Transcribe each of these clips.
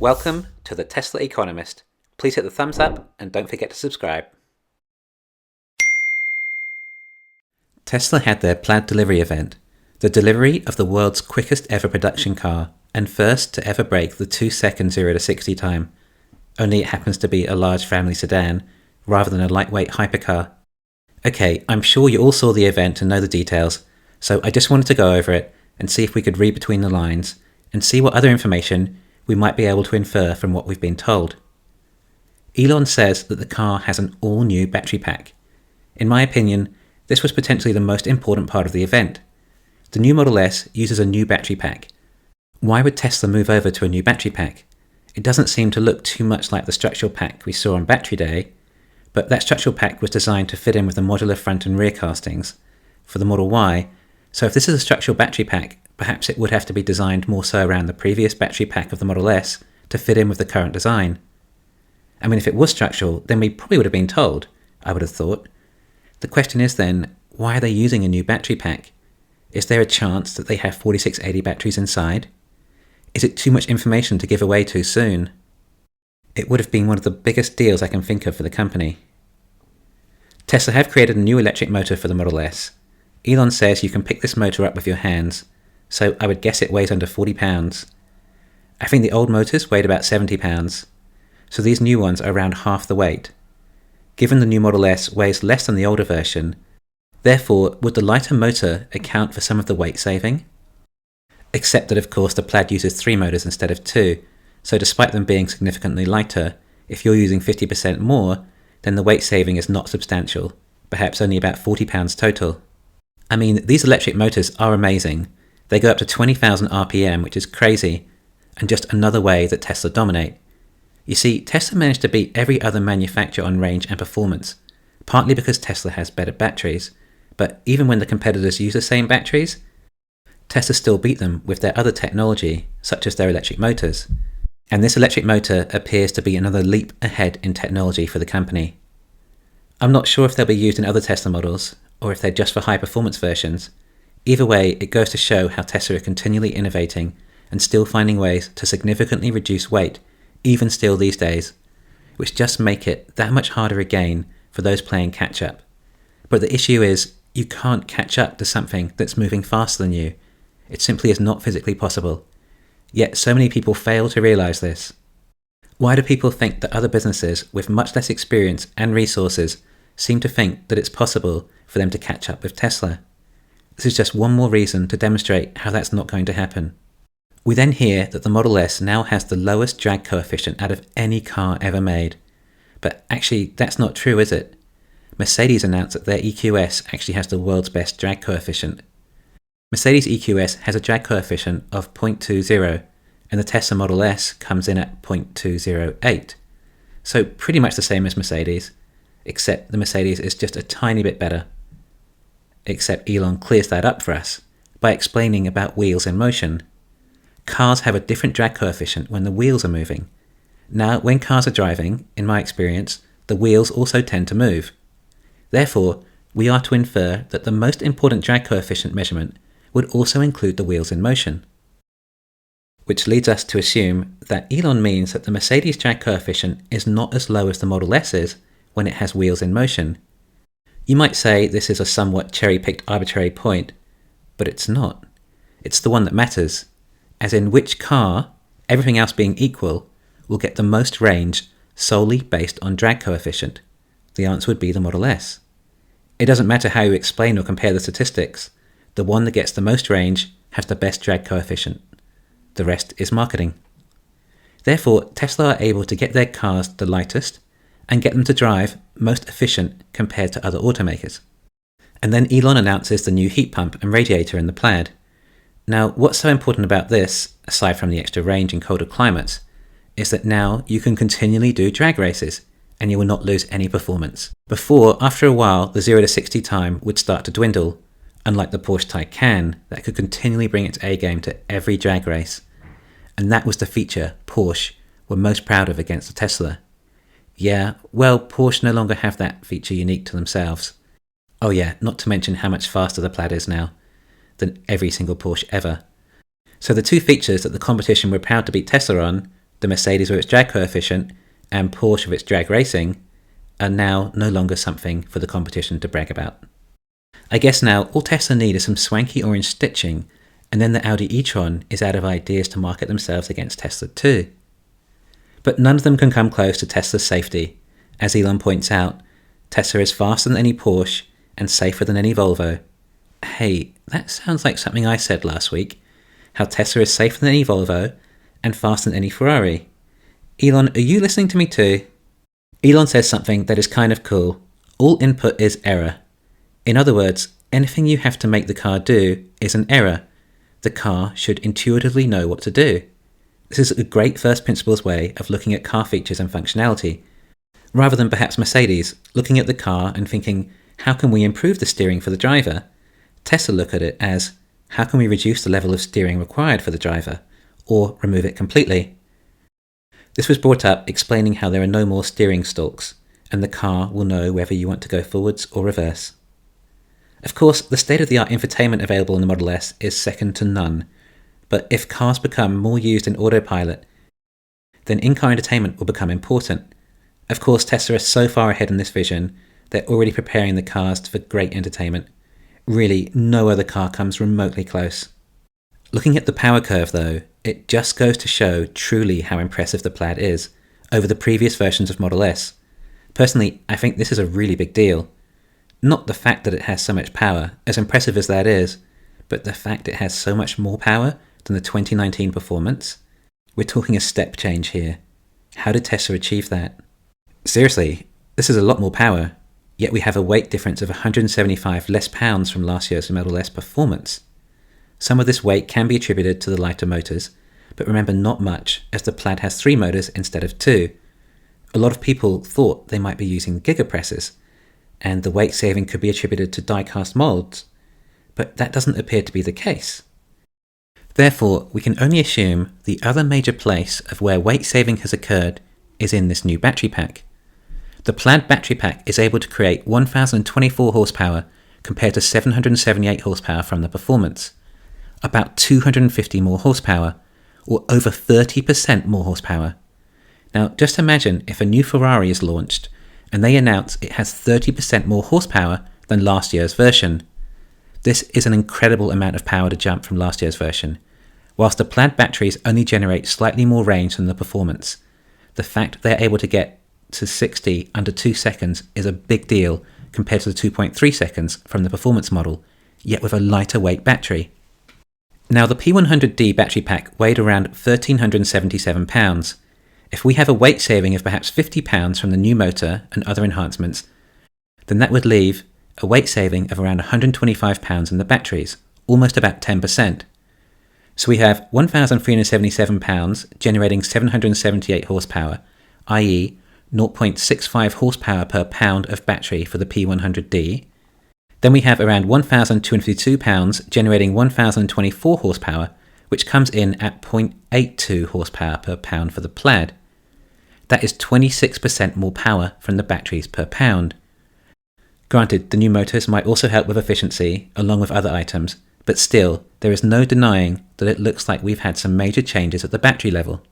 Welcome to the Tesla Economist. Please hit the thumbs up and don't forget to subscribe. Tesla had their Plaid delivery event, the delivery of the world's quickest ever production car and first to ever break the 2-second 0 to 60 time. Only it happens to be a large family sedan rather than a lightweight hypercar. Okay, I'm sure you all saw the event and know the details, so I just wanted to go over it and see if we could read between the lines and see what other information we might be able to infer from what we've been told. Elon says that the car has an all-new battery pack. In my opinion, this was potentially the most important part of the event. The new Model S uses a new battery pack. Why would Tesla move over to a new battery pack? It doesn't seem to look too much like the structural pack we saw on Battery Day, but that structural pack was designed to fit in with the modular front and rear castings for the Model Y, so if this is a structural battery pack, perhaps it would have to be designed more so around the previous battery pack of the Model S to fit in with the current design. I mean, if it was structural, then we probably would have been told, I would have thought. The question is then, why are they using a new battery pack? Is there a chance that they have 4680 batteries inside? Is it too much information to give away too soon? It would have been one of the biggest deals I can think of for the company. Tesla have created a new electric motor for the Model S. Elon says you can pick this motor up with your hands, so I would guess it weighs under 40 pounds. I think the old motors weighed about 70 pounds, so these new ones are around half the weight. Given the new Model S weighs less than the older version, therefore would the lighter motor account for some of the weight saving? Except that of course the Plaid uses 3 motors instead of 2, so despite them being significantly lighter, if you're using 50% more, then the weight saving is not substantial, perhaps only about 40 pounds total. I mean, these electric motors are amazing. They go up to 20,000 RPM, which is crazy, and just another way that Tesla dominate. You see, Tesla managed to beat every other manufacturer on range and performance, partly because Tesla has better batteries, but even when the competitors use the same batteries, Tesla still beat them with their other technology, such as their electric motors. And this electric motor appears to be another leap ahead in technology for the company. I'm not sure if they'll be used in other Tesla models, or if they're just for high-performance versions. Either way, it goes to show how Tesla are continually innovating and still finding ways to significantly reduce weight, even still these days, which just make it that much harder again for those playing catch-up. But the issue is, you can't catch up to something that's moving faster than you. It simply is not physically possible. Yet so many people fail to realise this. Why do people think that other businesses with much less experience and resources seem to think that it's possible for them to catch up with Tesla? This is just one more reason to demonstrate how that's not going to happen. We then hear that the Model S now has the lowest drag coefficient out of any car ever made. But actually, that's not true, is it? Mercedes announced that their EQS actually has the world's best drag coefficient. Mercedes EQS has a drag coefficient of 0.20, and the Tesla Model S comes in at 0.208. So pretty much the same as Mercedes, except the Mercedes is just a tiny bit better. Except Elon clears that up for us by explaining about wheels in motion. Cars have a different drag coefficient when the wheels are moving. Now, when cars are driving, in my experience, the wheels also tend to move. Therefore, we are to infer that the most important drag coefficient measurement would also include the wheels in motion. Which leads us to assume that Elon means that the Mercedes drag coefficient is not as low as the Model S is when it has wheels in motion. You might say this is a somewhat cherry-picked arbitrary point, but it's not. It's the one that matters, as in which car, everything else being equal, will get the most range solely based on drag coefficient. The answer would be the Model S. It doesn't matter how you explain or compare the statistics, the one that gets the most range has the best drag coefficient. The rest is marketing. Therefore, Tesla are able to get their cars the lightest and get them to drive most efficient compared to other automakers. And then Elon announces the new heat pump and radiator in the Plaid. Now, what's so important about this, aside from the extra range in colder climates, is that now you can continually do drag races and you will not lose any performance. Before, after a while, the 0 to 60 time would start to dwindle, unlike the Porsche Taycan that could continually bring its A-game to every drag race. And that was the feature Porsche were most proud of against the Tesla. Yeah, well, Porsche no longer have that feature unique to themselves. Oh yeah, not to mention how much faster the Plaid is now than every single Porsche ever. So the two features that the competition were proud to beat Tesla on, the Mercedes with its drag coefficient, and Porsche with its drag racing, are now no longer something for the competition to brag about. I guess now all Tesla need is some swanky orange stitching, and then the Audi e-tron is out of ideas to market themselves against Tesla too. But none of them can come close to Tesla's safety. As Elon points out, Tesla is faster than any Porsche and safer than any Volvo. Hey, that sounds like something I said last week. How Tesla is safer than any Volvo and faster than any Ferrari. Elon, are you listening to me too? Elon says something that is kind of cool. All input is error. In other words, anything you have to make the car do is an error. The car should intuitively know what to do. This is a great first principles way of looking at car features and functionality. Rather than perhaps Mercedes, looking at the car and thinking, how can we improve the steering for the driver? Tesla look at it as, how can we reduce the level of steering required for the driver, or remove it completely? This was brought up explaining how there are no more steering stalks, and the car will know whether you want to go forwards or reverse. Of course, the state-of-the-art infotainment available in the Model S is second to none, but if cars become more used in autopilot, then in-car entertainment will become important. Of course, Tesla is so far ahead in this vision, they're already preparing the cars for great entertainment. Really, no other car comes remotely close. Looking at the power curve though, it just goes to show truly how impressive the Plaid is over the previous versions of Model S. Personally, I think this is a really big deal. Not the fact that it has so much power, as impressive as that is, but the fact it has so much more power than the 2019 performance. We're talking a step change here. How did Tesla achieve that? Seriously, this is a lot more power, yet we have a weight difference of 175 less pounds from last year's Model S performance. Some of this weight can be attributed to the lighter motors, but remember not much, as the Plaid has 3 motors instead of 2. A lot of people thought they might be using gigapresses, and the weight saving could be attributed to die-cast molds, but that doesn't appear to be the case. Therefore, we can only assume the other major place of where weight saving has occurred is in this new battery pack. The Plaid battery pack is able to create 1024 horsepower compared to 778 horsepower from the performance. About 250 more horsepower, or over 30% more horsepower. Now, just imagine if a new Ferrari is launched and they announce it has 30% more horsepower than last year's version. This is an incredible amount of power to jump from last year's version. Whilst the Plaid batteries only generate slightly more range than the performance, the fact they're able to get to 60 under 2 seconds is a big deal compared to the 2.3 seconds from the performance model, yet with a lighter weight battery. Now, the P100D battery pack weighed around 1,377 pounds. If we have a weight saving of perhaps 50 pounds from the new motor and other enhancements, then that would leave a weight saving of around 125 pounds in the batteries, almost about 10%. So we have 1,377 pounds generating 778 horsepower, i.e. 0.65 horsepower per pound of battery for the P100D. Then we have around 1,252 pounds generating 1,024 horsepower, which comes in at 0.82 horsepower per pound for the Plaid. That is 26% more power from the batteries per pound. Granted, the new motors might also help with efficiency, along with other items, but still, there is no denying that it looks like we've had some major changes at the battery level.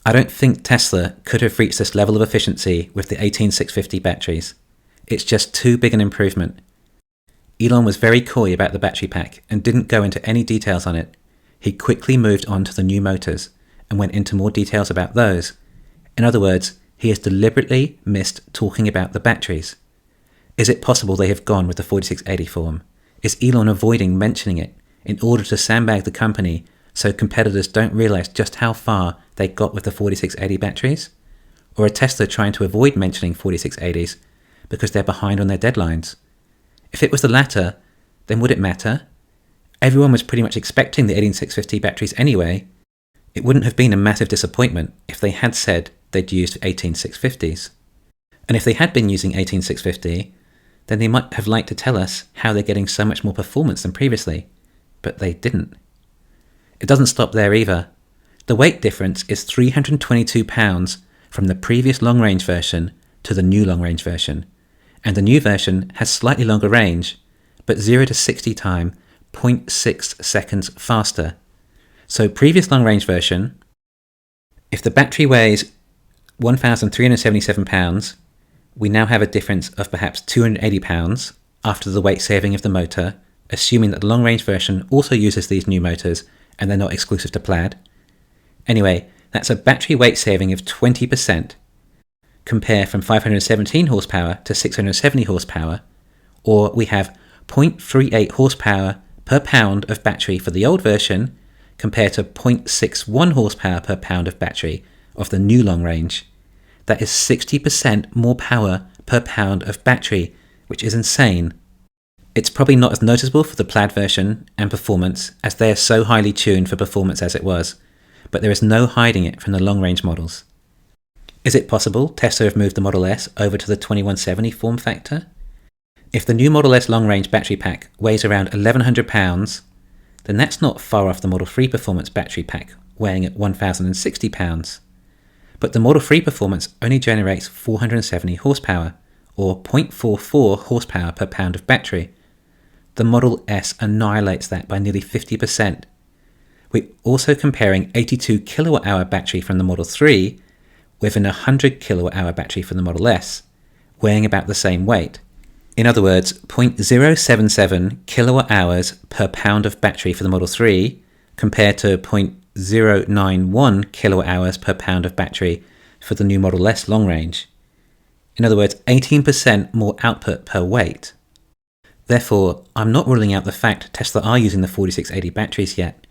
I don't think Tesla could have reached this level of efficiency with the 18650 batteries. It's just too big an improvement. Elon was very coy about the battery pack and didn't go into any details on it. He quickly moved on to the new motors and went into more details about those. In other words, he has deliberately missed talking about the batteries. Is it possible they have gone with the 4680 form? Is Elon avoiding mentioning it in order to sandbag the company so competitors don't realize just how far they got with the 4680 batteries? Or are Tesla trying to avoid mentioning 4680s because they're behind on their deadlines? If it was the latter, then would it matter? Everyone was pretty much expecting the 18650 batteries anyway. It wouldn't have been a massive disappointment if they had said they'd used 18650s. And if they had been using 18650, then they might have liked to tell us how they're getting so much more performance than previously, but they didn't. It doesn't stop there either. The weight difference is 322 pounds from the previous long-range version to the new long-range version, and the new version has slightly longer range, but 0 to 60 time 0.6 seconds faster. So previous long-range version, If the battery weighs 1,377 pounds, we now have a difference of perhaps 280 pounds after the weight saving of the motor, assuming that the long-range version also uses these new motors and they're not exclusive to Plaid. Anyway, that's a battery weight saving of 20%. Compare from 517 horsepower to 670 horsepower, or we have 0.38 horsepower per pound of battery for the old version compared to 0.61 horsepower per pound of battery of the new long range. That is 60% more power per pound of battery, which is insane. It's probably not as noticeable for the Plaid version and performance, as they are so highly tuned for performance as it was, but there is no hiding it from the long-range models. Is it possible Tesla have moved the Model S over to the 2170 form factor? If the new Model S long-range battery pack weighs around 1,100 pounds, then that's not far off the Model 3 Performance battery pack weighing at 1,060 pounds. But the Model 3 Performance only generates 470 horsepower, or 0.44 horsepower per pound of battery. The Model S annihilates that by nearly 50%. We're also comparing 82 kilowatt-hour battery from the Model 3 with an 100 kilowatt-hour battery from the Model S, weighing about the same weight. In other words, 0.077 kilowatt-hours per pound of battery for the Model 3 compared to 0.091 kilowatt-hours per pound of battery for the new Model S long range. In other words, 18% more output per weight. Therefore, I'm not ruling out the fact Tesla are using the 4680 batteries yet.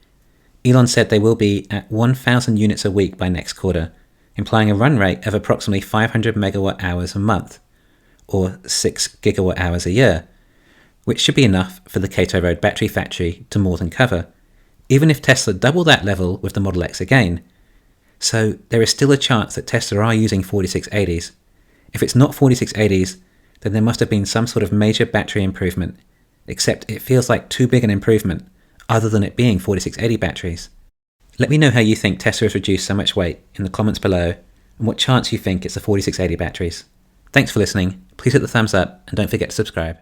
Elon said they will be at 1,000 units a week by next quarter, implying a run rate of approximately 500 megawatt hours a month, or 6 gigawatt hours a year, which should be enough for the Kato Road battery factory to more than cover, even if Tesla double that level with the Model X again. So there is still a chance that Tesla are using 4680s. If it's not 4680s, then there must have been some sort of major battery improvement, except it feels like too big an improvement, other than it being 4680 batteries. Let me know how you think Tesla has reduced so much weight in the comments below, and what chance you think it's the 4680 batteries. Thanks for listening, please hit the thumbs up and don't forget to subscribe.